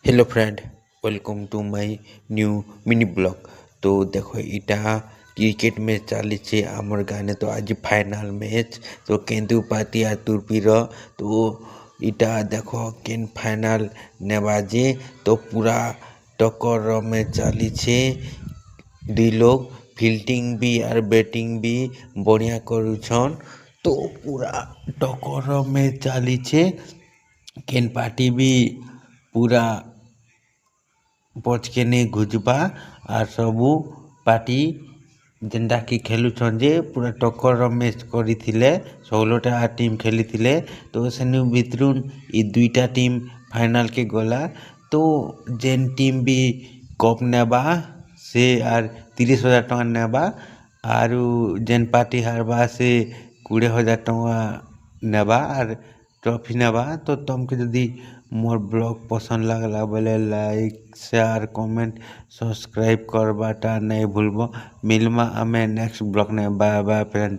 Hello friend, welcome to my new mini blog. तो देखो इटा क्रिकेट मैच चली आमर गाने तो आज फाइनल मैच तो केंदु पाती आ तुर्पीर तो इटा देखो केन फाइनल नेबाजे तो पूरा टक्कर मैच चली दुई लोग फील्डिंग भी और बैटिंग भी बढ़िया करुछन। तो पूरा टक्कर मैच चली केन पार्टी भी पूरा बच के नहीं घुजबा आर सबू पार्टी जेनटा कि खेलुछन जे पूरा टक्कर मैच करथिले 16टा टीम खेली तो सेनु भितरु ई दुईटा टीम फाइनल के गला। तो जेन टीम भी कप नेबा से आर 30,000 टका नेबा आरु जेन पार्टी हारबा से 20,000 टका नेबा आर ट्रॉफी नेबा। तो तुमके यदि मोर ब्लॉग पसंद लगला बोले लाइक शेयर कमेंट सब्सक्राइब करवाटा नहीं भूलबो। मिलमा हमें नेक्स्ट ब्लॉग ने बाय बाय फ्रेंड।